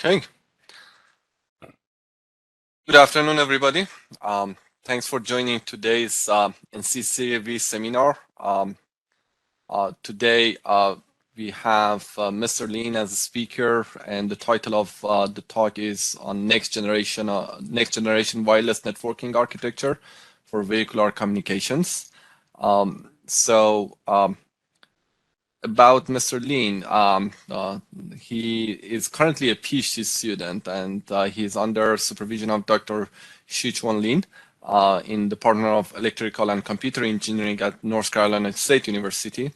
Okay. Good afternoon, everybody. Thanks for joining today's NC-CAV seminar. Today, we have Mr. Lin as a speaker, and the title of the talk is on next generation wireless networking architecture for vehicular communications. About Mr. Lin, he is currently a PhD student, and he is under supervision of Dr. Shichuan Lin in the Department of Electrical and Computer Engineering at North Carolina State University.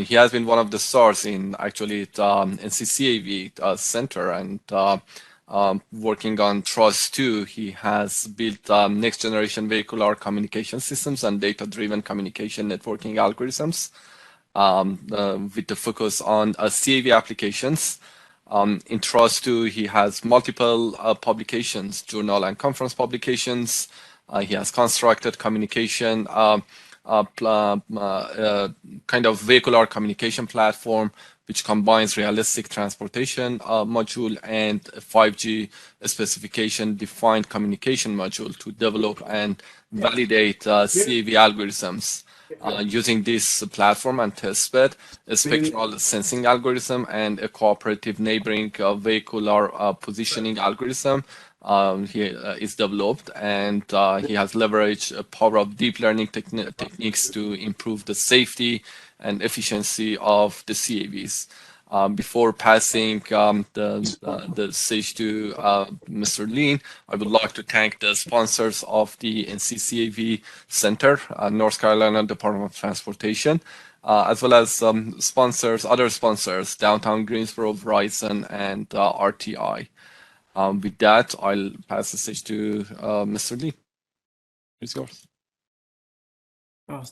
He has been one of the stars in actually NC-CAV Center, and working on TRUST-2, he has built next generation vehicular communication systems and data-driven communication networking algorithms. With the focus on CAV applications. In TRUST-2, he has multiple publications, journal and conference publications. He has constructed communication, kind of vehicular communication platform, which combines realistic transportation module and a 5G specification defined communication module to develop and validate CAV algorithms. Using this platform and testbed, a spectral sensing algorithm and a cooperative neighboring vehicular positioning algorithm is developed, and he has leveraged the power of deep learning techniques to improve the safety and efficiency of the CAVs. Before passing the stage to Mr. Lin, I would like to thank the sponsors of the NC-CAV Center, North Carolina Department of Transportation, as well as other sponsors, Downtown Greensboro, Verizon, and RTI. With that, I'll pass the stage to Mr. Lin. It's yours.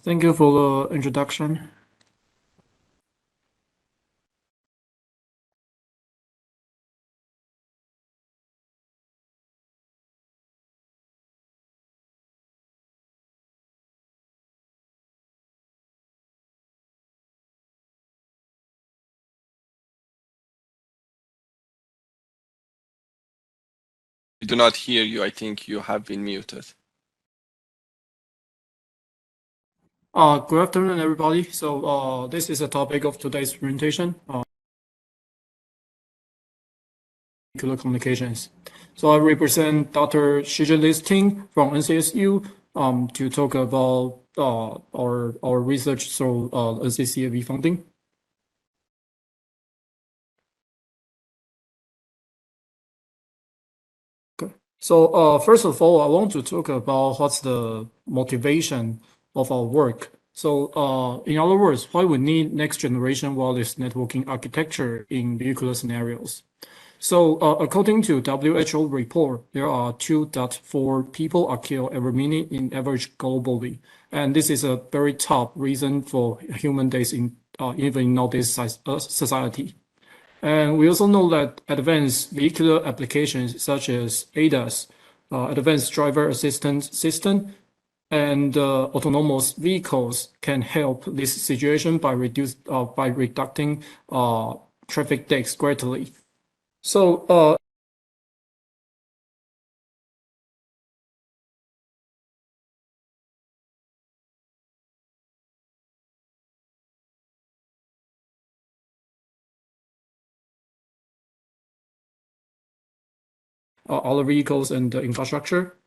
Thank you for the introduction. We do not hear you. I think you have been muted. Good afternoon, everybody. So this is the topic of today's presentation, vehicular communications. So I represent Dr. Shichuan Lin's team from NCSU to talk about our research through NC-CAV funding. So first of all, I want to talk about what's the motivation of our work. So in other words, why we need next generation wireless networking architecture in vehicular scenarios. So according to WHO report, there are 2.4 people are killed every minute in average globally. And this is a very top reason for human deaths in even in nowadays society. And we also know that advanced vehicular applications such as ADAS, advanced driver assistance system, and autonomous vehicles can help this situation by reducing traffic deaths greatly. So other vehicles and the infrastructure.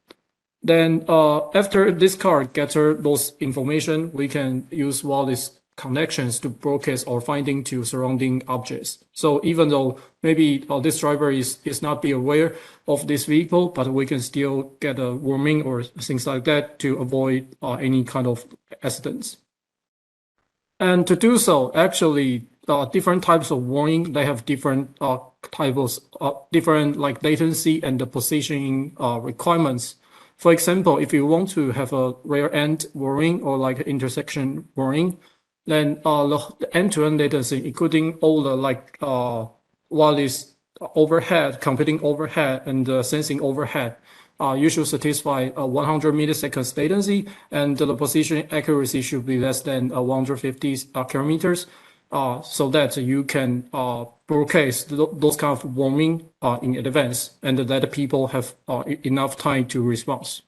Then after this card gathers those information, we can use wireless connections to broadcast our finding to surrounding objects. So even though maybe this driver is not be aware of this vehicle, but we can still get a warning or things like that to avoid any kind of accidents. And to do so, actually, different types of warning, they have different types of different like latency and the positioning requirements. For example, if you want to have a rear end warning or like intersection warning, then the end-to-end latency, including all the like wireless overhead, computing overhead, and sensing overhead, you should satisfy 100 milliseconds latency, and the position accuracy should be less than 150 kilometers. so that you can broadcast those kind of warning in advance and that people have enough time to respond.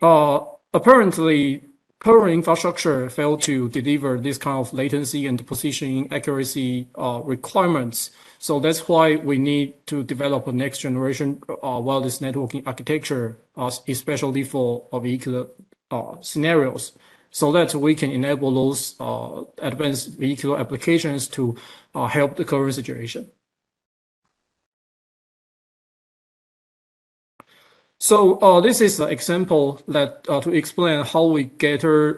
Apparently, current infrastructure failed to deliver this kind of latency and positioning accuracy requirements. So that's why we need to develop a next generation wireless networking architecture, especially for vehicular scenarios, so that we can enable those advanced vehicular applications to help the current situation. So this is an example that to explain how we gather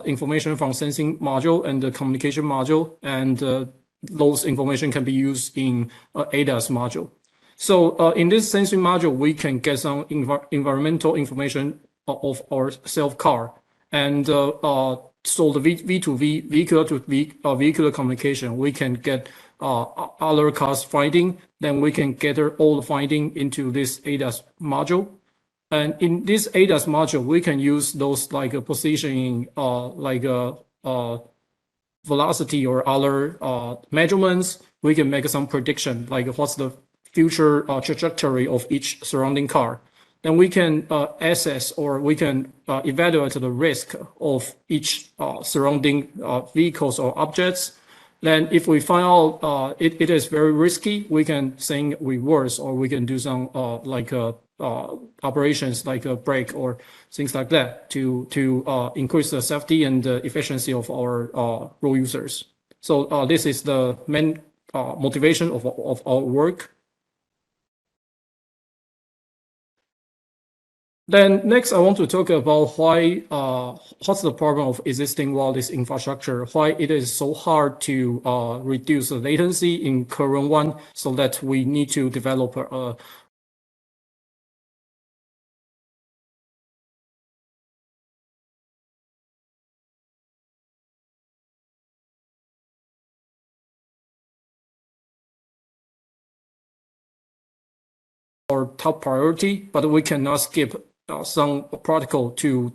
information from sensing module and the communication module, and those information can be used in ADAS module. So in this sensing module, we can get some environmental information of our self-car, and so the V2V, vehicular to vehicular communication, we can get other cars finding, then we can gather all the finding into this ADAS module. And in this ADAS module, we can use those like positioning, velocity or other measurements. We can make some prediction, like what's the future trajectory of each surrounding car. Then we can assess or we can evaluate the risk of each surrounding vehicles or objects. Then if we find out it is very risky, we can think reverse, or we can do some operations like a brake or things like that to increase the safety and the efficiency of our road users. So this is the main motivation of our work. Then next, I want to talk about why what's the problem of existing wireless infrastructure, why it is so hard to reduce the latency in current one, so that we need to develop a our top priority, but we cannot skip some protocol to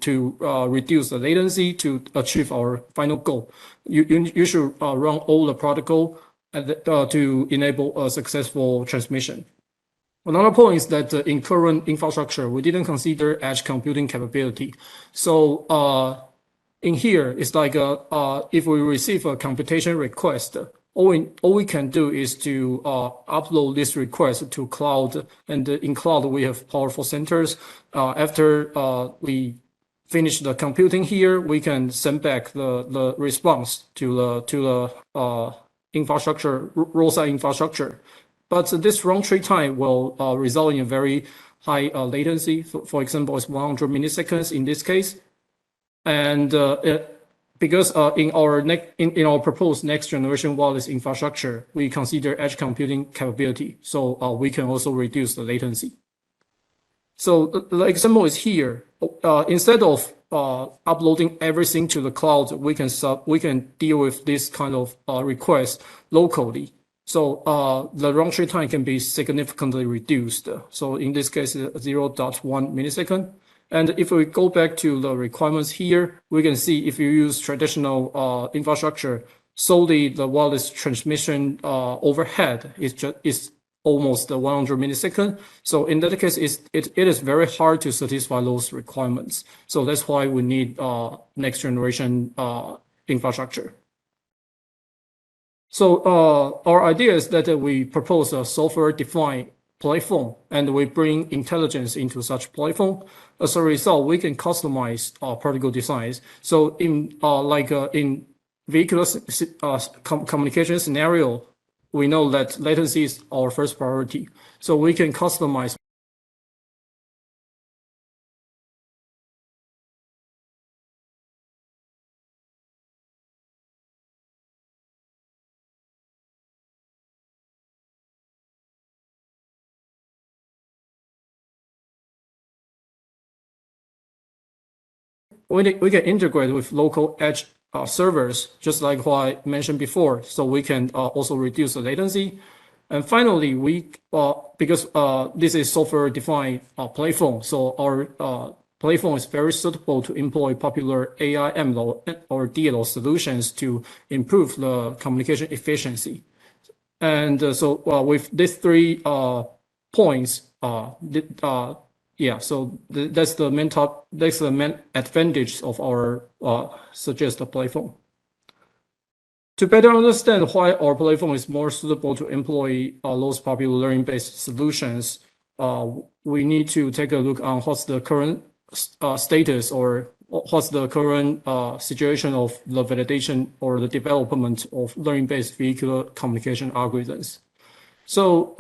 reduce the latency to achieve our final goal. You should run all the protocol to enable a successful transmission. Another point is that in current infrastructure, we didn't consider edge computing capability. So in here, it's like if we receive a computation request, all we can do is to upload this request to cloud, and in cloud we have powerful centers. After we finish the computing here, we can send back the response to the infrastructure, roadside infrastructure. But this round trip time will result in a very high latency. For example, it's 100 milliseconds in this case, and because in our proposed next generation wireless infrastructure, we consider edge computing capability, so we can also reduce the latency. So the example is here. Instead of uploading everything to the cloud, we can deal with this kind of request locally. So the round trip time can be significantly reduced. So in this case, 0.1 millisecond. And if we go back to the requirements here, we can see if you use traditional infrastructure, solely the wireless transmission overhead is almost 100 milliseconds. So in that case, it is very hard to satisfy those requirements. So that's why we need next generation infrastructure. So our idea is that we propose a software-defined platform, and we bring intelligence into such platform. As a result, we can customize protocol designs. So in in vehicular communication scenario, we know that latency is our first priority. So we can customize we can integrate with local edge servers, just like what I mentioned before, so we can also reduce the latency. And finally, we because this is software-defined platform, so our platform is very suitable to employ popular AI MLO or DLO solutions to improve the communication efficiency. And so with these 3 points, that's the main advantage of our suggested platform. To better understand why our platform is more suitable to employ those popular learning-based solutions, we need to take a look on what's the current status or what's the current situation of the validation or the development of learning-based vehicular communication algorithms. So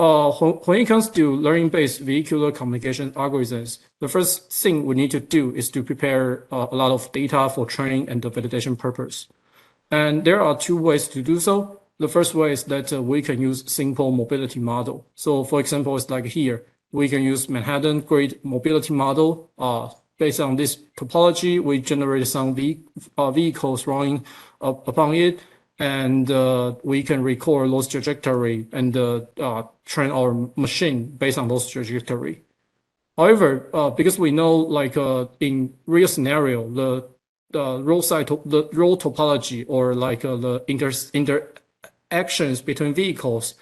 when it comes to learning-based vehicular communication algorithms, the first thing we need to do is to prepare a lot of data for training and the validation purpose. And there are 2 ways to do so. The first way is that we can use simple mobility model. So for example, it's like here, we can use Manhattan grid mobility model. Based on this topology, we generate some vehicles running upon it, and we can record those trajectory and train our machine based on those trajectory. However, because we know, like in real scenario, the road topology or like the interactions between vehicles,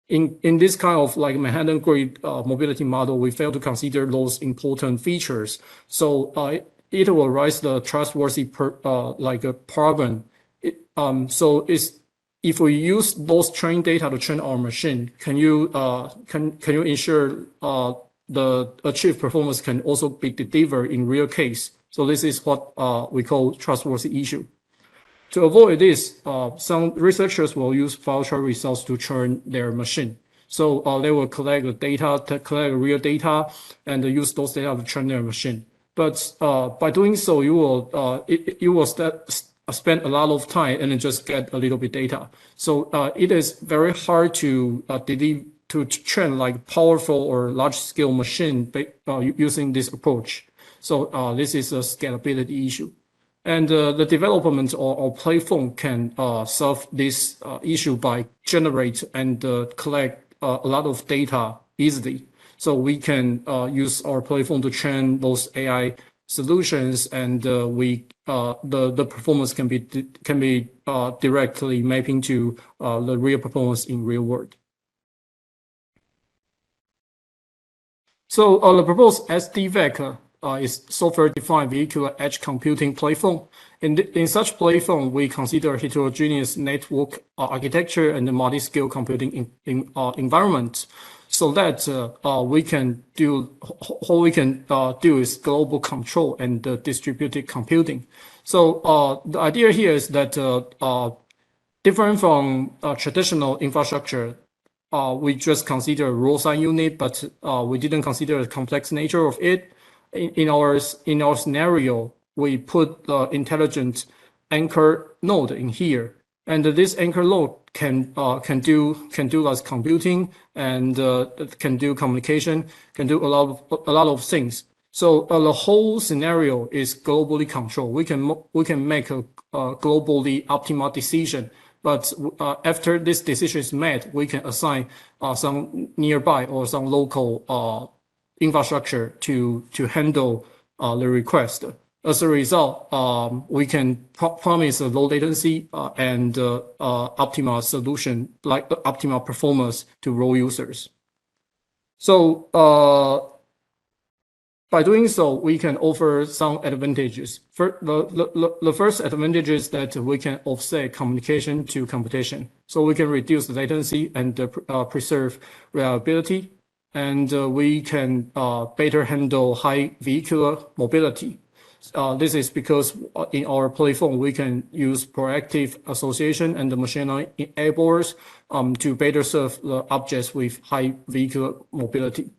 in this kind of like Manhattan grid mobility model, we fail to consider those important features. So it will raise the trustworthy problem. So if we use those trained data to train our machine, can you ensure the achieved performance can also be delivered in real case? So this is what we call trustworthy issue. To avoid this, some researchers will use voucher results to train their machine. So they will collect the data, collect real data, and use those data to train their machine. But by doing so, you will spend a lot of time and then just get a little bit data. So it is very hard to train like powerful or large scale machine using this approach. So this is a scalability issue. And the development or platform can solve this issue by generate and collect a lot of data easily. So we can use our platform to train those AI solutions, and the performance can be directly mapping to the real performance in real world. So the proposed SDVEC is software-defined vehicular edge computing platform. In such platform, we consider heterogeneous network architecture and the multi-scale computing environment, so that what we can do is global control and distributed computing. So the idea here is that different from traditional infrastructure, we just consider roadside unit, but we didn't consider the complex nature of it. In our scenario, we put the intelligent anchor node in here, and this anchor node can do less computing and can do communication, can do a lot of things. So the whole scenario is globally controlled. We can make a globally optimal decision. But after this decision is made, we can assign some nearby or some local infrastructure to handle the request. As a result, we can promise a low latency and optimal solution, like optimal performance to raw users. So by doing so, we can offer some advantages. The first advantage is that we can offset communication to computation. So we can reduce latency and preserve reliability. And we can better handle high vehicular mobility. This is because in our platform, we can use proactive association and the machine learning enablers to better serve the objects with high vehicular mobility.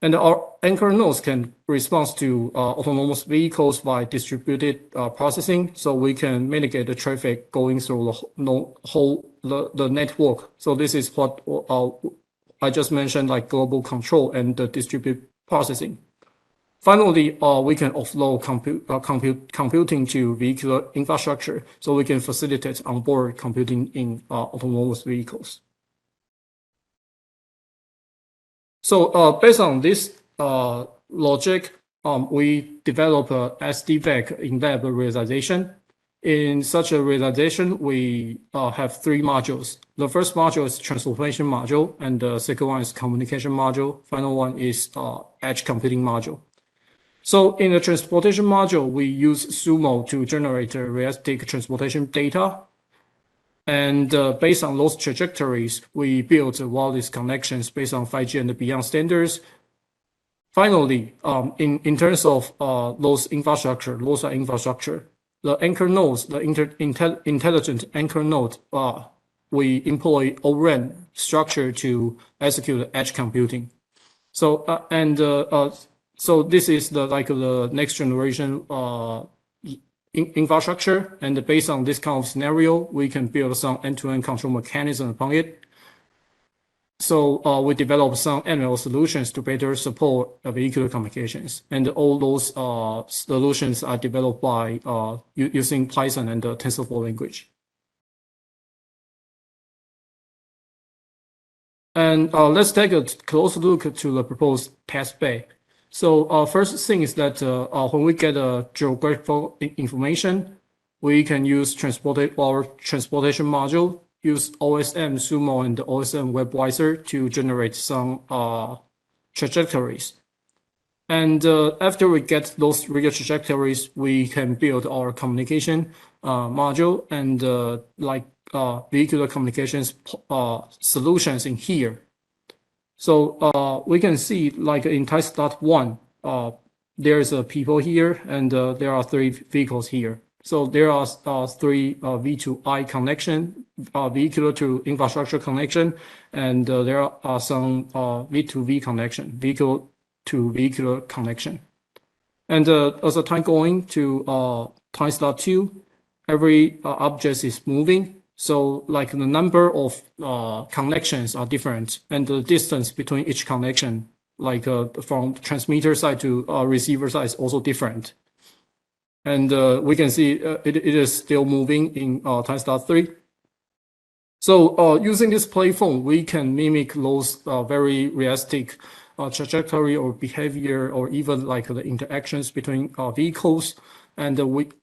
And our anchor nodes can respond to autonomous vehicles by distributed processing, so we can mitigate the traffic going through the network. So this is what I just mentioned, like global control and the distributed processing. Finally, we can offload computing to vehicular infrastructure, so we can facilitate onboard computing in autonomous vehicles. So based on this logic, we develop a SDVAC in-lab realization. In such a realization, we have three modules. The first module is transportation module, and the second one is communication module. Final one is edge computing module. So in the transportation module, we use Sumo to generate realistic transportation data. And based on those trajectories, we build wireless connections based on 5G and beyond standards. Finally, in terms of those infrastructure, the anchor nodes, the intelligent anchor node, we employ ORAN structure to execute edge computing. So so this is the next generation infrastructure, and based on this kind of scenario, we can build some end-to-end control mechanism upon it. So we develop some ML solutions to better support vehicular communications, and all those solutions are developed by using Python and the TensorFlow language. And let's take a close look to the proposed test bed. So first thing is that when we get a geographical information, we can use our transportation module, use OSM Sumo and OSM WebWiser to generate some trajectories. And after we get those real trajectories, we can build our communication module and vehicular communications solutions in here. So we can see, like in test.1, there's people here, and there are 3 vehicles here. So there are 3 V2I connection, vehicular to infrastructure connection, and there are some V2V connection, vehicle to vehicular connection. And as the time going to test.2, every object is moving. So like the number of connections are different, and the distance between each connection, like from transmitter side to receiver side, is also different. And we can see it is still moving in test.3. So using this platform, we can mimic those very realistic trajectory or behavior, or even like the interactions between vehicles, and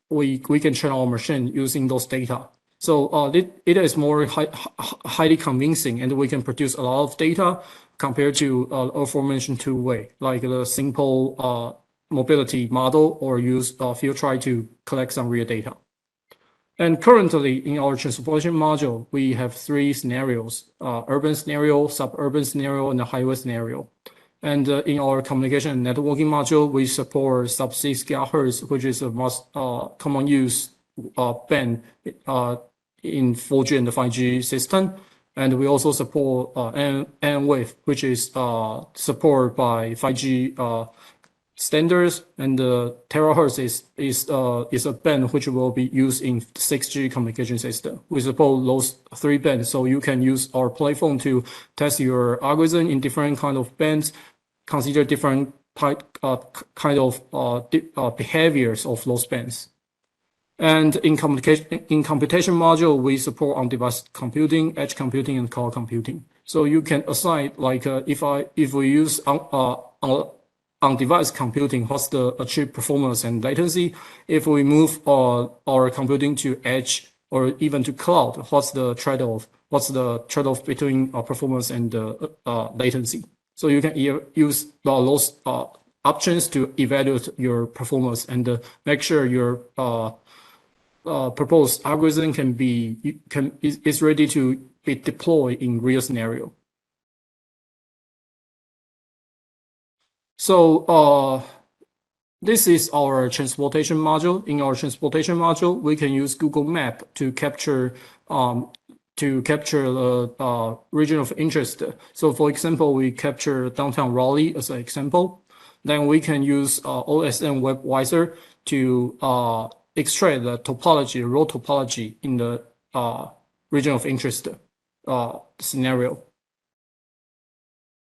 we can train our machine using those data. So it is more highly convincing, and we can produce a lot of data compared to aforementioned two-way, like the simple mobility model, or use field try to collect some real data. And currently in our transportation module, we have 3 scenarios: urban scenario, suburban scenario, and a highway scenario. And in our communication and networking module, we support sub-6 GHz, which is the most common use band in 4G and the 5G system. And we also support N-wave, which is supported by 5G standards, and terahertz is a band which will be used in 6G communication system. We support those 3 bands, so you can use our platform to test your algorithm in different kind of bands, consider different kind of behaviors of those bands. And in computation module, we support on-device computing, edge computing, and cloud computing. So you can assign, like if we use on-device computing, what's the achieved performance and latency? If we move our computing to edge or even to cloud, what's the trade-off? What's the trade-off between performance and latency? So you can use those options to evaluate your performance and make sure your proposed algorithm is ready to be deployed in real scenario. So this is our transportation module. In our transportation module, we can use Google Map to capture the region of interest. So for example, we capture downtown Raleigh as an example. Then we can use OSM WebWiser to extract the topology, road topology in the region of interest scenario.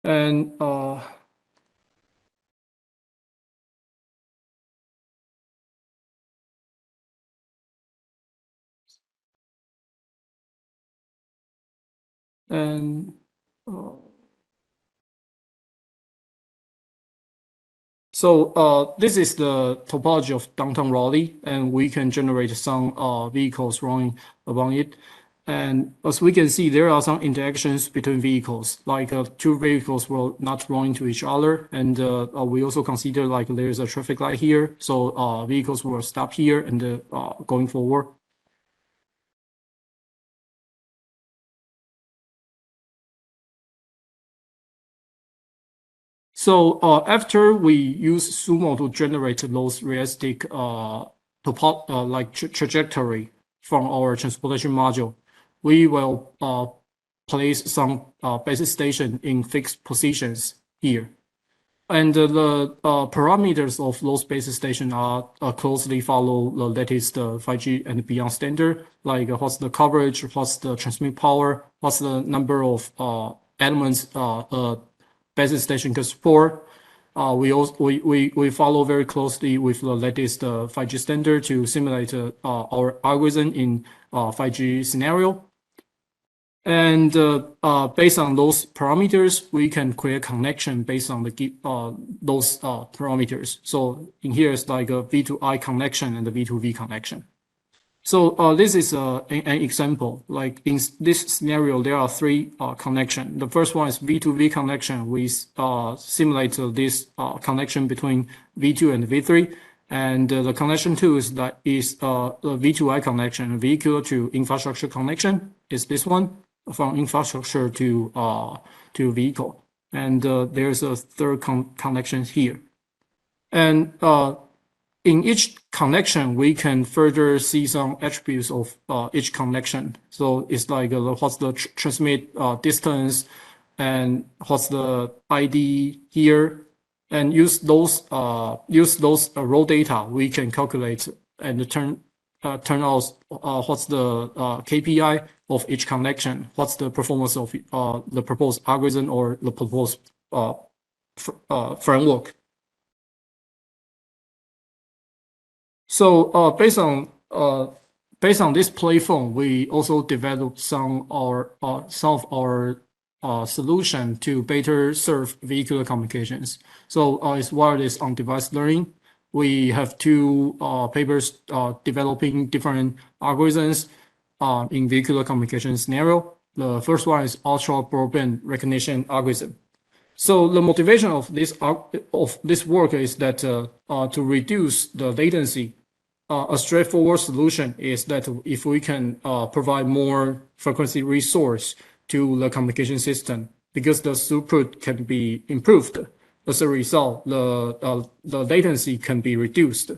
And So this is the topology of downtown Raleigh, and we can generate some vehicles running around it. And as we can see, there are some interactions between vehicles, like two vehicles will not run into each other. And we also consider like there's a traffic light here, so vehicles will stop here and going forward. So after we use Sumo to generate those realistic trajectory from our transportation module, we will place some base station in fixed positions here. And the parameters of those base stations are closely follow the latest 5G and beyond standard, like what's the coverage, what's the transmit power, what's the number of elements base station can support. We follow very closely with the latest 5G standard to simulate our algorithm in 5G scenario. And based on those parameters, we can create connection based on those parameters. So in here is like a V2I connection and the V2V connection. So this is an example. Like in this scenario, there are three connections. The first one is V2V connection. We simulate this connection between V2 and V3. And the connection two is the V2I connection, vehicular to infrastructure connection is this one, from infrastructure to vehicle. And there's a third connection here. And in each connection, we can further see some attributes of each connection. So it's like what's the transmit distance and what's the ID here, and use those raw data. We can calculate and turn out what's the KPI of each connection, what's the performance of the proposed algorithm or the proposed framework. So based on this platform, we also developed some of our solution to better serve vehicular communications. So it's wireless on-device learning. We have two papers developing different algorithms in vehicular communication scenario. The first one is ultra broadband recognition algorithm. So the motivation of this work is that to reduce the latency. A straightforward solution is that if we can provide more frequency resource to the communication system, because the throughput can be improved. As a result, the latency can be reduced.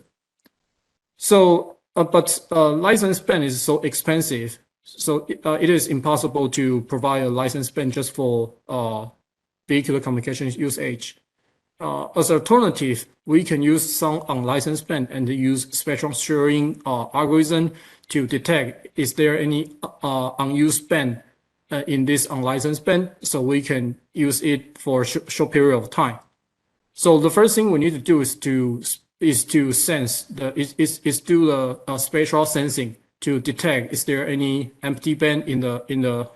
So, but license band is so expensive, so it is impossible to provide a license band just for vehicular communications usage. As an alternative, we can use some unlicensed band and use spectrum sharing algorithm to detect is there any unused band in this unlicensed band, so we can use it for a short period of time. So the first thing we need to do is to sense do the spatial sensing to detect is there any empty band in the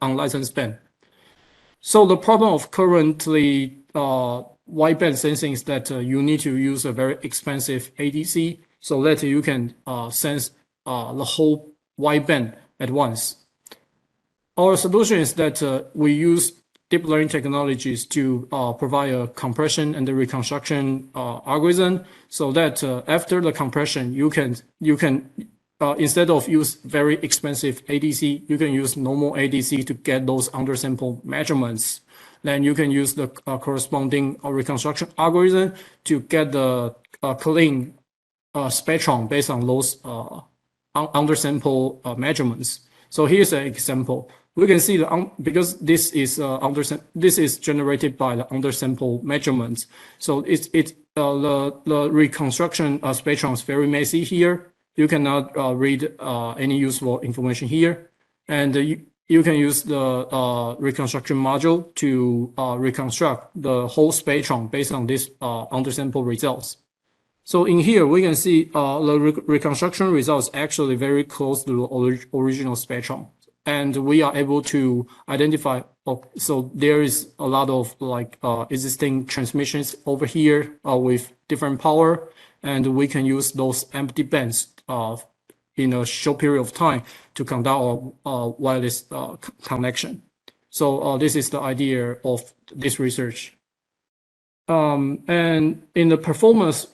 unlicensed band. So the problem of currently wideband sensing is that you need to use a very expensive ADC so that you can sense the whole wideband at once. Our solution is that we use deep learning technologies to provide a compression and the reconstruction algorithm, so that after the compression, you can instead of use very expensive ADC, you can use normal ADC to get those undersample measurements. Then you can use the corresponding reconstruction algorithm to get the clean spectrum based on those undersample measurements. So here's an example. We can see because this is generated by the undersample measurements. So the reconstruction spectrum is very messy here. You cannot read any useful information here, and you can use the reconstruction module to reconstruct the whole spectrum based on this undersample results. So in here we can see the reconstruction results actually very close to the original spectrum. and we are able to identify. So there is a lot of existing transmissions over here with different power, and we can use those empty bands in a short period of time to conduct a wireless connection. So this is the idea of this research. And in the performance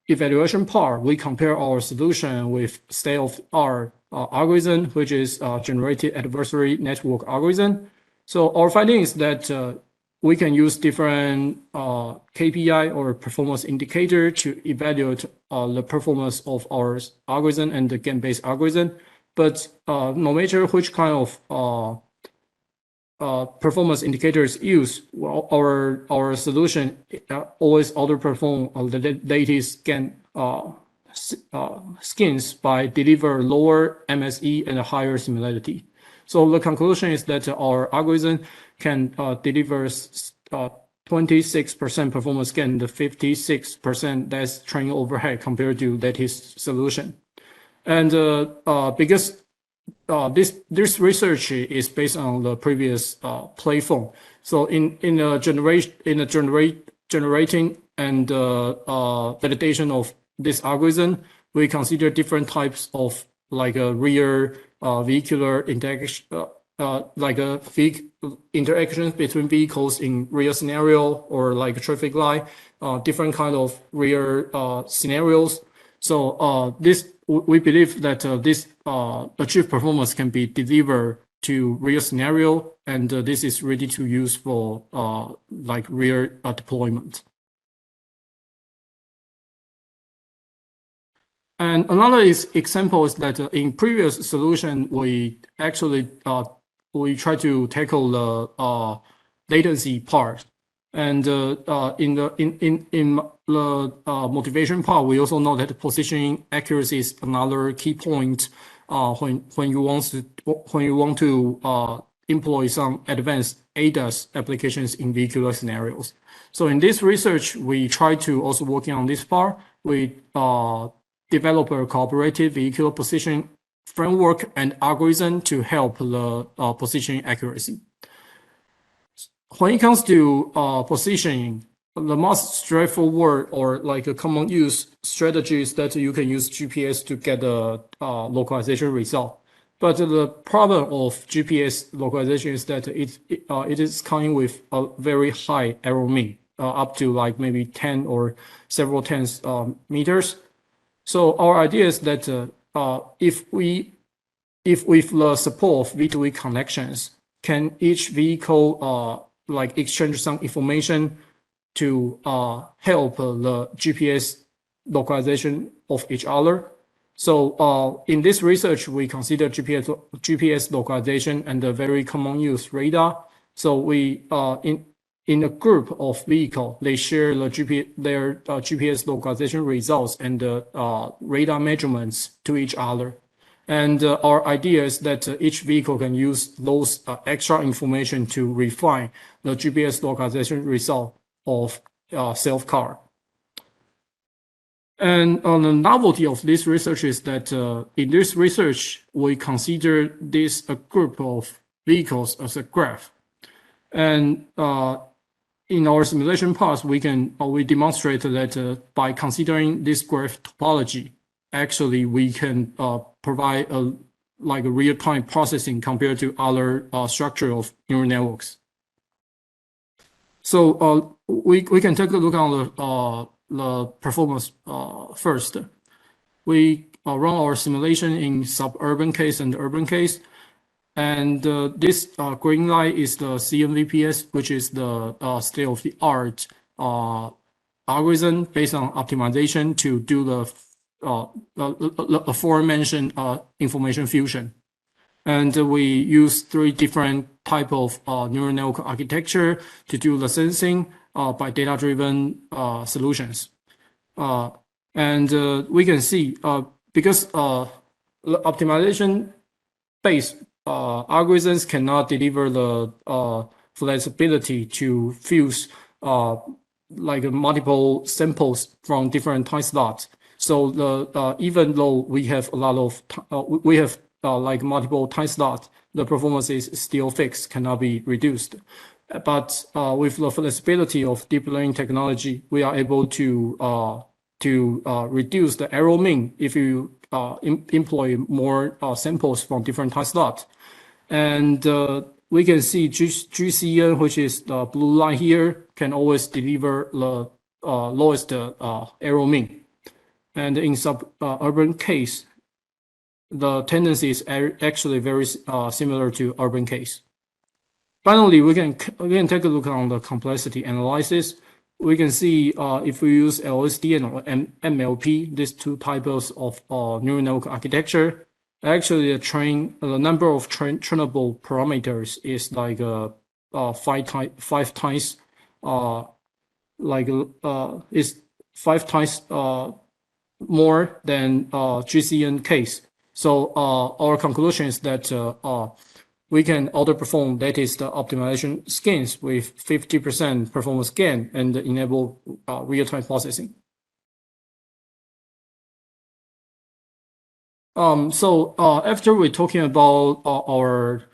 evaluation part, we compare our solution with state-of-the-art algorithm, which is generated adversary network algorithm. So our finding is that we can use different KPI or performance indicator to evaluate the performance of our algorithm and the game-based algorithm. But no matter which kind of performance indicators used, well, our solution always outperform the latest skins by deliver lower MSE and a higher similarity. So the conclusion is that our algorithm can deliver 26% performance gain and 56% less training overhead compared to latest solution. And because this research is based on the previous platform. So in generating and validation of this algorithm, we consider different types of rear vehicular interaction, interactions between vehicles in real scenario or like a traffic light, different kind of rear scenarios. So we believe that this achieved performance can be delivered to real scenario, and this is ready to use for real deployment. And another example is that in previous solution, we actually we try to tackle the latency part, and in the motivation part, we also know that positioning accuracy is another key point when you want to employ some advanced ADAS applications in vehicular scenarios. So in this research, we try to also working on this part. We develop a cooperative vehicular positioning framework and algorithm to help the positioning accuracy. When it comes to positioning, the most straightforward or a common use strategy is that you can use GPS to get a localization result. But the problem of GPS localization is that it is coming with a very high error mean, up to maybe 10 or several tens meters. So our idea is that if with the support of V2V connections, can each vehicle exchange some information to help the GPS localization of each other? So in this research, we consider GPS localization and the very common use radar. So we in a group of vehicle, they share their GPS localization results and radar measurements to each other. And our idea is that each vehicle can use those extra information to refine the GPS localization result of self-car. And the novelty of this research is that in this research, we consider this a group of vehicles as a graph. And in our simulation parts, we demonstrate that by considering this graph topology, actually we can provide a real-time processing compared to other structure of neural networks. So we can take a look on the performance first. We run our simulation in suburban case and urban case. And this green line is the CMVPS, which is the state-of-the-art algorithm based on optimization to do the aforementioned information fusion. And we use 3 different type of neural network architecture to do the sensing by data-driven solutions. And we can see because the optimization-based algorithms cannot deliver the flexibility to fuse multiple samples from different time slots. So even though we have a lot of like multiple time slots, the performance is still fixed, cannot be reduced. But with the flexibility of deep learning technology, we are able to reduce the error mean if you employ more samples from different time slots. And we can see GCN, which is the blue line here, can always deliver the lowest error mean. And in suburban case, the tendency is actually very similar to urban case. Finally, we can take a look on the complexity analysis. We can see if we use LSTM or MLP, these two types of neural network architecture, actually the number of trainable parameters is like five times is 5 times more than GCN case. So our conclusion is that we can outperform latest optimization schemes with 50% performance gain and enable real-time processing. So after we're talking about our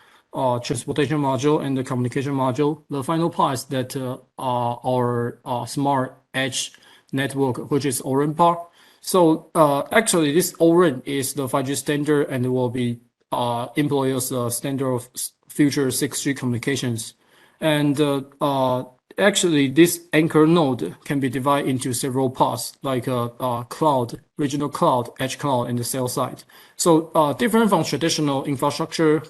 transportation module and the communication module, the final part is that our smart edge network, which is ORAN part. So actually, this ORAN is the 5G standard and will be employed as the standard of future 6G communications. And actually, this anchor node can be divided into several parts, like cloud, regional cloud, edge cloud, and the cell site. So different from traditional infrastructure,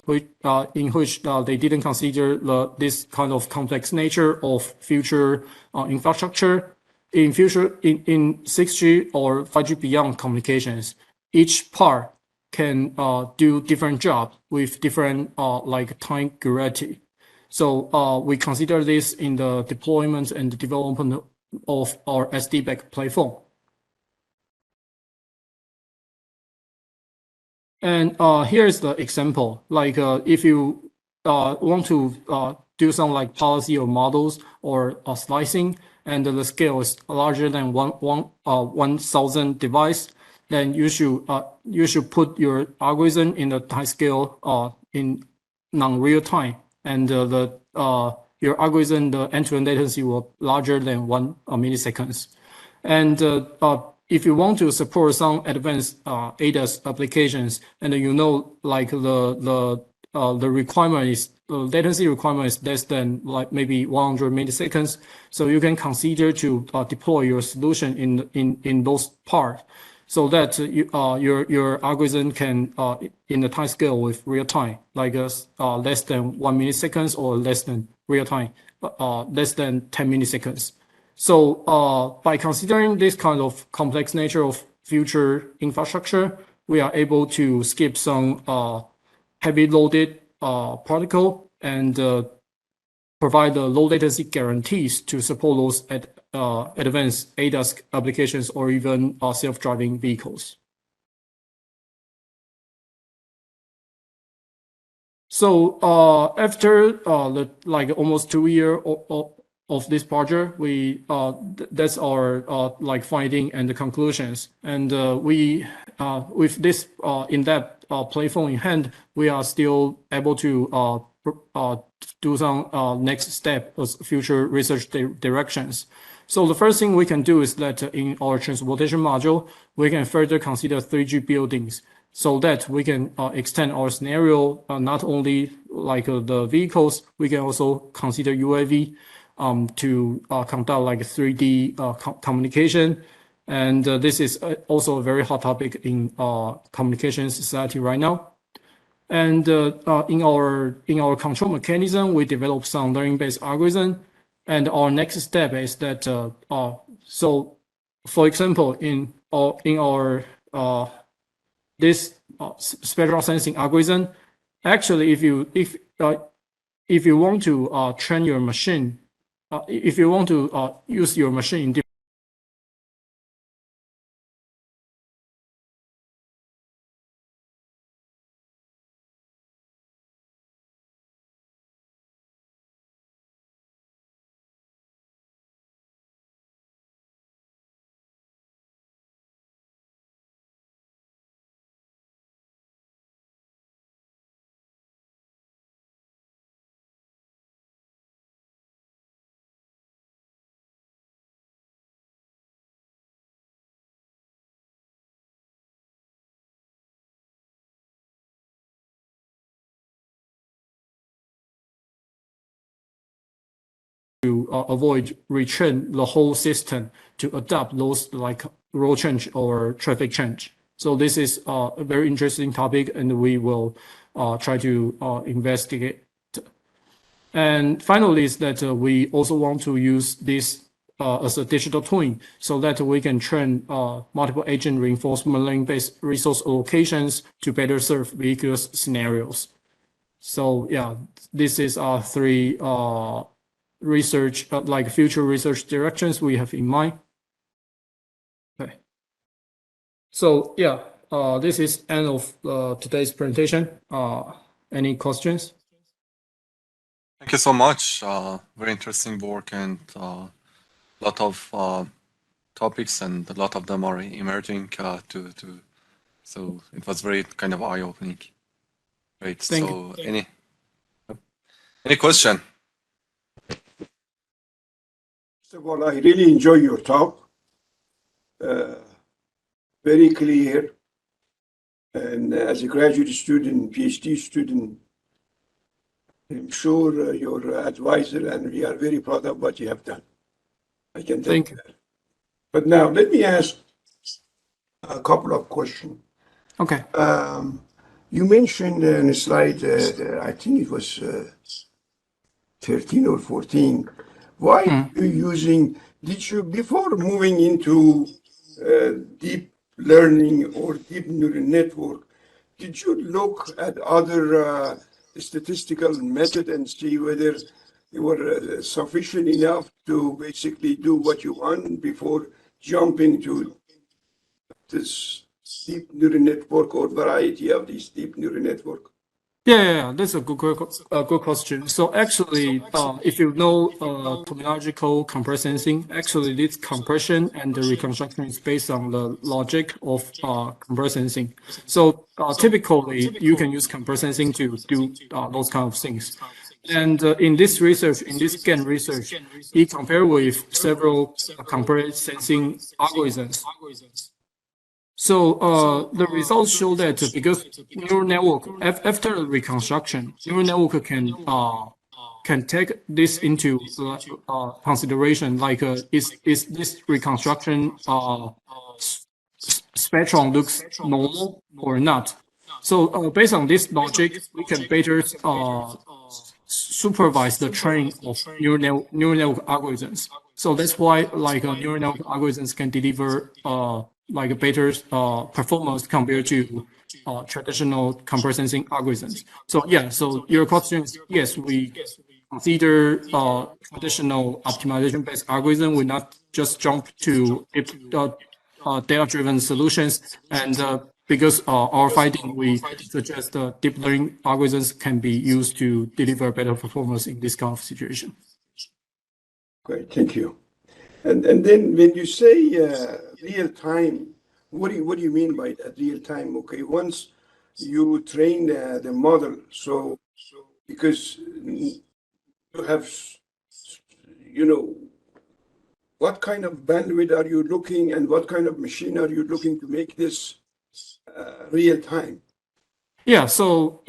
in which they didn't consider this kind of complex nature of future infrastructure. In 6G or 5G beyond communications, each part can do different job with different like time gravity. So we consider this in the deployment and the development of our SD-back platform. And here's the example. Like if you want to do some like policy or models or slicing, and the scale is larger than 1,000 device, then you should put your algorithm in the time scale in non-real time, and your algorithm, the end-to-end latency will larger than 1 milliseconds. And if you want to support some advanced ADAS applications, and like the requirement is latency requirement is less than like maybe 100 milliseconds, so you can consider to deploy your solution in those parts, so that your algorithm can in the time scale with real time, like less than 1 milliseconds or less than real time, less than 10 milliseconds. So by considering this kind of complex nature of future infrastructure, we are able to skip some heavy loaded protocol and provide the low latency guarantees to support those advanced ADAS applications or even self-driving vehicles. So after like almost 2 years of this project, that's our like finding and the conclusions. And we with this in-depth platform in hand, we are still able to do some next step as future research directions. So the first thing we can do is that in our transportation module, we can further consider 3G buildings, so that we can extend our scenario not only like the vehicles, we can also consider UAV to conduct like 3D communication. And this is also a very hot topic in communication society right now. And in our control mechanism, we develop some learning-based algorithm. And our next step is that so, for example, in our this spectral sensing algorithm, actually, if you want to train your machine, if you want to use your machine in avoid retrain the whole system to adapt those like rule change or traffic change. So this is a very interesting topic, and we will try to investigate. And finally, is that we also want to use this as a digital twin, so that we can train multiple agent reinforcement learning-based resource allocations to better serve vehicular scenarios. So yeah, this is our three research, like future research directions we have in mind. Okay. So yeah, this is end of today's presentation. Any questions? Thank you so much. Very interesting work, and a lot of topics, and a lot of them are emerging so it was very kind of eye-opening. Great. Thank so you. any question? First of all, I really enjoy your talk. Very clear. And as a graduate student, PhD student, I'm sure your advisor and we are very proud of what you have done. I can tell you that. But now let me ask a couple of questions. Okay. You mentioned in a slide, I think it was 13 or 14. Why are you using, before moving into deep learning or deep neural network, did you look at other statistical method and see whether they were sufficient enough to basically do what you want before jumping to this deep neural network or variety of these deep neural network? Yeah, that's a good question. So actually, if you know terminological compression sensing, actually this compression and the reconstruction is based on the logic of compression sensing. So typically, you can use compression sensing to do those kind of things. And in this research, in this GAN research, he compared with several compression sensing algorithms. So the results show that because neural network after reconstruction, neural network can take this into consideration, like is this reconstruction spectrum looks normal or not? So based on this logic, we can better supervise the training of neural network algorithms. So that's why like neural network algorithms can deliver like a better performance compared to traditional compression sensing algorithms. So yeah, so your question is, yes, we consider traditional optimization-based algorithm. We not just jump to data-driven solutions, and because our finding, we suggest deep learning algorithms can be used to deliver better performance in this kind of situation. Great, thank you. And then when you say real time, what do you mean by that, real time? Okay, once you train the model, so because you have, what kind of bandwidth are you looking, and what kind of machine are you looking to make this real time? Yeah, so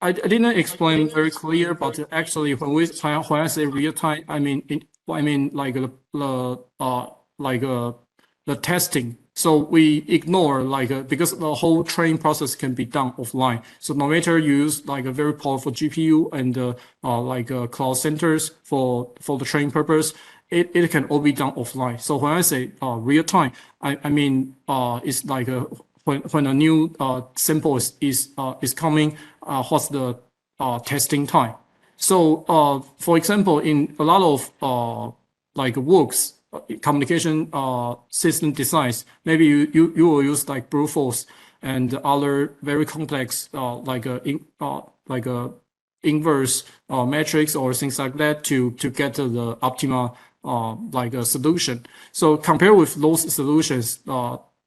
I didn't explain very clear, but actually when I say real time, I mean like the testing. So we ignore because the whole training process can be done offline. So no matter you use like a very powerful GPU and cloud centers for the training purpose, it can all be done offline. So when I say real time, I mean it's like when a new sample is coming, what's the testing time? So for example, in a lot of works, communication system designs, maybe you will use like brute force and other very complex inverse metrics or things like that to get the optimal solution. So compared with those solutions,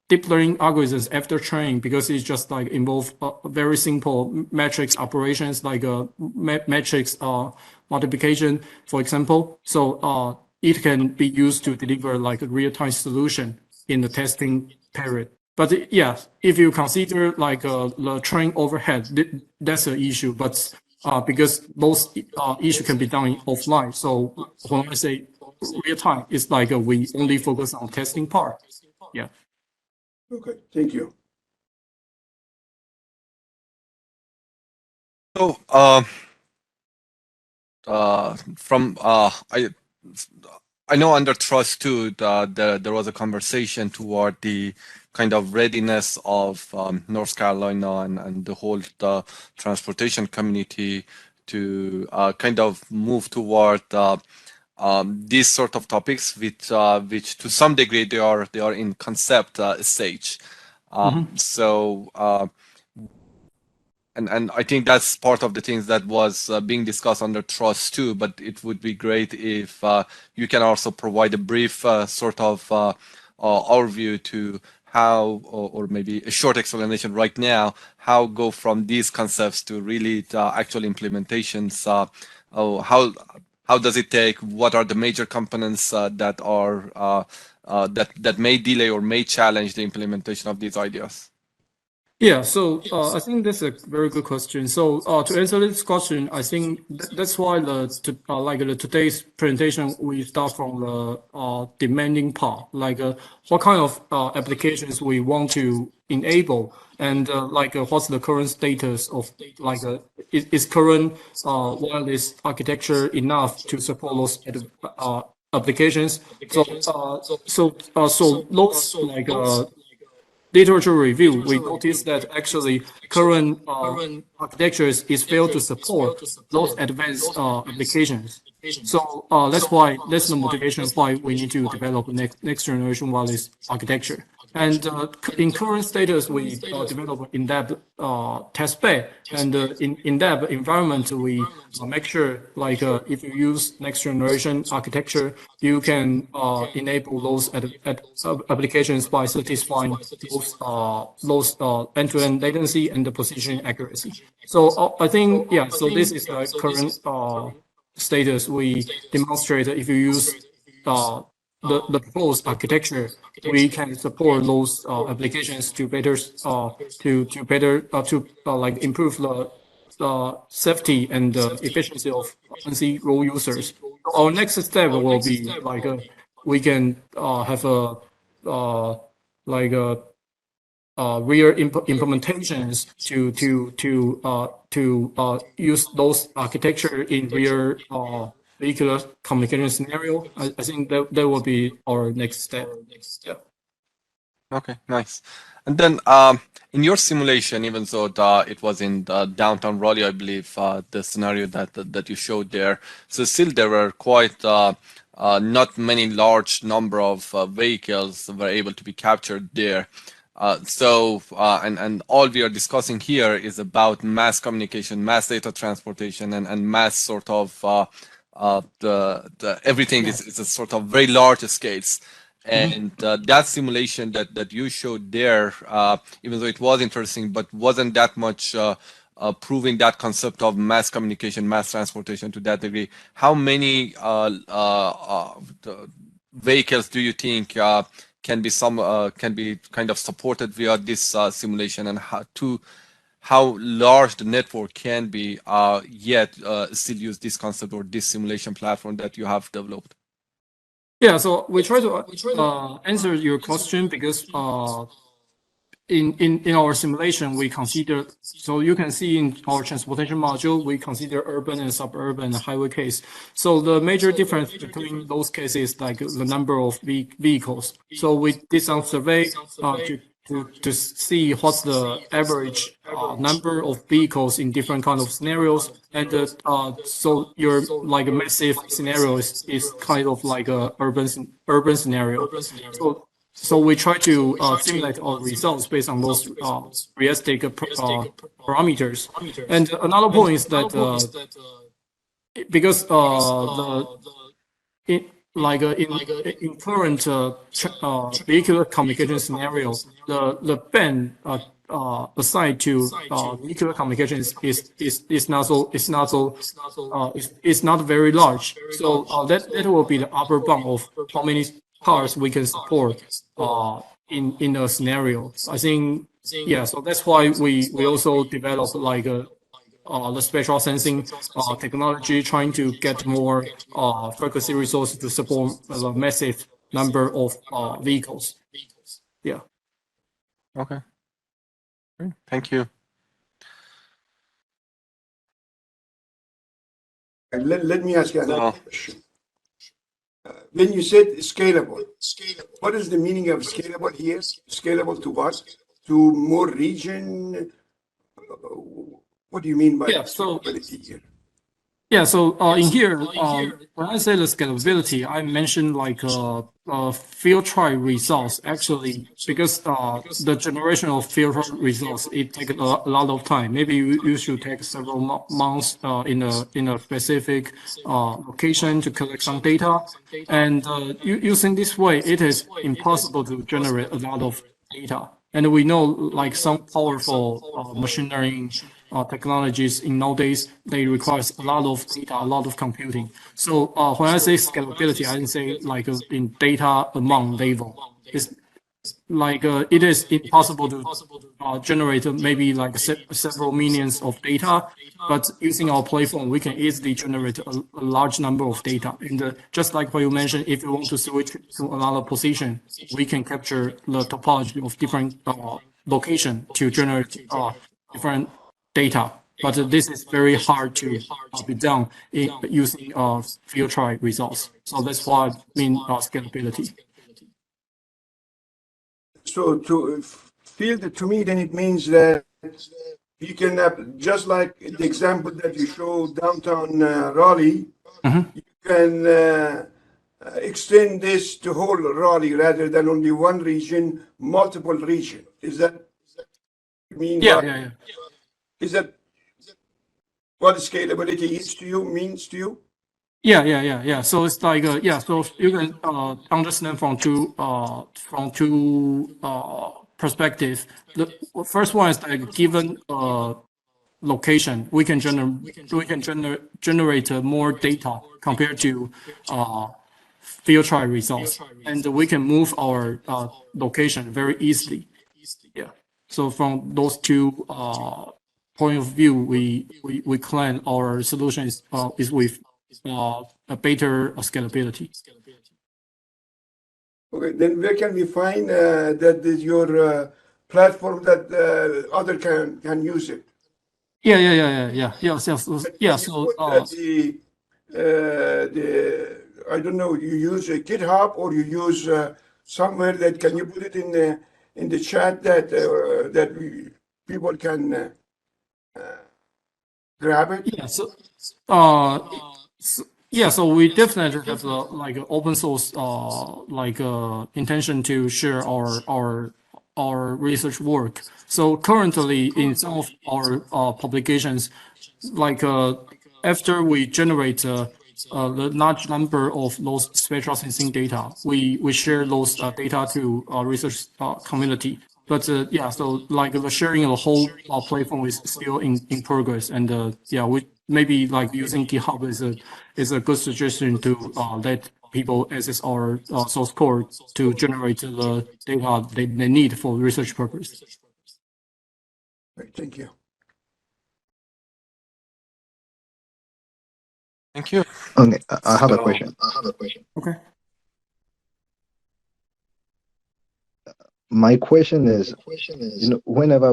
deep learning algorithms after training, because it's just like involve very simple matrix operations like matrix multiplication, for example. So it can be used to deliver like a real-time solution in the testing period. But yeah, if you consider like the train overhead, that's an issue. But because those issues can be done offline. So when I say real time, it's like we only focus on testing part. Yeah. Okay, thank you. So, I know under Trust 2, there was a conversation toward the kind of readiness of North Carolina and the whole transportation community to kind of move toward these sort of topics, which to some degree they are in concept stage. So. And I think that's part of the things that was being discussed under Trust too, but it would be great if you can also provide a brief sort of overview to how, or maybe a short explanation right now, how go from these concepts to really actual implementations. How does it take? What are the major components that are that may delay or may challenge the implementation of these ideas? Yeah, so I think that's a very good question. So to answer this question, I think that's why today's presentation we start from the demanding part, like what kind of applications we want to enable, and what's the current status of is current wireless architecture enough to support those applications? So those literature review, we noticed that actually current architectures is failed to support those advanced applications. So that's the motivation why we need to develop next generation wireless architecture. And in current status, we develop in-depth test bed, and in that environment, we make sure if you use next generation architecture, you can enable those applications by satisfying those end-to-end latency and the position accuracy. So I think so this is the current status we demonstrate. If you use the proposed architecture, we can support those applications to better improve the safety and efficiency of NC role users. Our next step will be we can have a real implementations to use those architecture in real vehicular communication scenario. I think that will be our next step. Yeah. Okay, nice. And then in your simulation, even though it was in downtown Raleigh, I believe, the scenario that you showed there, so still there were quite not many large number of vehicles were able to be captured there. And all we are discussing here is about mass communication, mass data transportation, and mass sort of everything is a sort of very large scales. And that simulation that you showed there, even though it was interesting, but wasn't that much proving that concept of mass communication, mass transportation to that degree. How many vehicles do you think can be kind of supported via this simulation, and how large the network can be yet still use this concept or this simulation platform that you have developed? Yeah, so we try to answer your question because in our simulation we consider, so you can see in our transportation module we consider urban and suburban and highway case. So the major difference between those cases is like the number of vehicles. So we did some survey to see what's the average number of vehicles in different kind of scenarios, and so your like a massive scenario is kind of like a urban scenario. So we try to simulate our results based on those realistic parameters. And another point is that because in current vehicular communication scenario, the band assigned to vehicular communication is not very large. So that will be the upper bound of how many cars we can support in a scenario. I think so that's why we also develop like the spectral sensing technology, trying to get more frequency resources to support a massive number of vehicles. Yeah. Okay. Great. Thank you. Let me ask you another question. When you said scalable, what is the meaning of scalable here? Scalable to what? To more region? What do you mean by scalability here? Yeah, so in here, when I say the scalability, I mentioned like field trial results actually, because the generation of field trial results, it takes a lot of time. Maybe you should take several months in a specific location to collect some data. And using this way, it is impossible to generate a lot of data. And we know like some powerful machine learning technologies in nowadays, they require a lot of data, a lot of computing. So when I say scalability, I didn't say like in data amount level. It's like it is impossible to generate maybe like several millions of data, but using our platform, we can easily generate a large number of data. And just like what you mentioned, if you want to switch to another position, we can capture the topology of different location to generate different data. But this is very hard to be done using field trial results. So that's what I mean scalability. So to field, to me, then it means that you can have, just like the example that you showed downtown Raleigh, you can extend this to whole Raleigh rather than only one region, multiple region. Is that mean? Yeah. Is that what scalability is to you, means to you? Yeah. So it's like so you can understand from two perspectives. The first one is like given location, we can generate more data compared to field trial results, and we can move our location very easily. Yeah. So from those two point of view, we claim our solution is with a better scalability. Okay, then where can we find that is your platform that other can use it? Yes. So I don't know. You use a GitHub or you use somewhere that can you put it in the chat that people can grab it? So we definitely have like open source intention to share our research work. So currently in some of our publications, like after we generate the large number of those spectral sensing data, we share those data to research community. But so like the sharing of the whole platform is still in progress, and we maybe like using GitHub is a good suggestion to let people access our source code to generate the data they need for research purpose. Right, thank you. Thank you. Okay, I have a question. Okay. My question is, whenever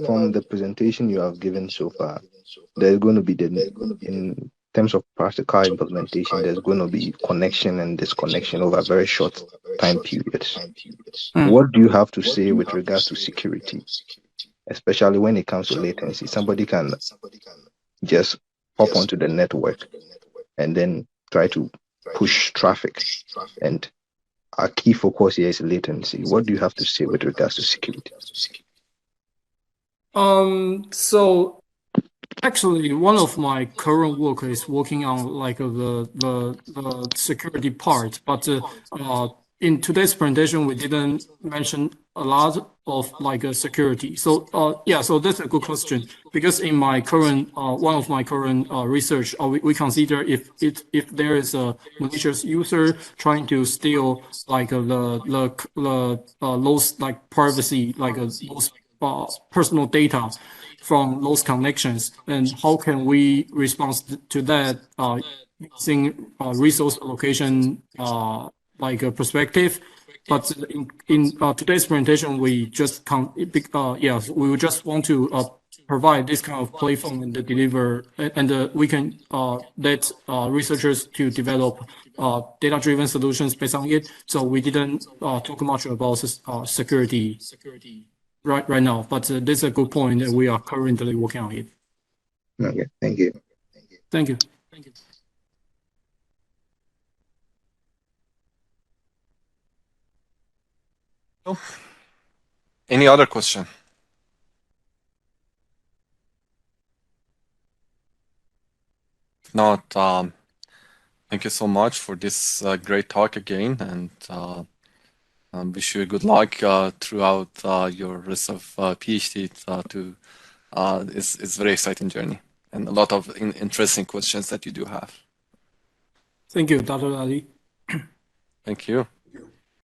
from the presentation you have given so far, there's going to be in terms of practical implementation, there's going to be connection and disconnection over very short time periods. What do you have to say with regards to security, especially when it comes to latency? Somebody can just hop onto the network and then try to push traffic, and our key focus here is latency. What do you have to say with regards to security? So actually, one of my current work is working on like the security part, but in today's presentation we didn't mention a lot of like security. So so that's a good question, because in my current one of my current research, we consider if there is a malicious user trying to steal like the those like privacy, like those personal data from those connections, and how can we respond to that using resource allocation like a perspective. But in today's presentation, we just we would just want to provide this kind of platform and deliver, and we can let researchers to develop data-driven solutions based on it. So we didn't talk much about security right now, but this is a good point that we are currently working on it. Okay, thank you. Thank you. Any other question? If not, thank you so much for this great talk again, and wish you good luck throughout your rest of PhD. It's a very exciting journey and a lot of interesting questions that you do have. Thank you, Dr. Ali. Thank you.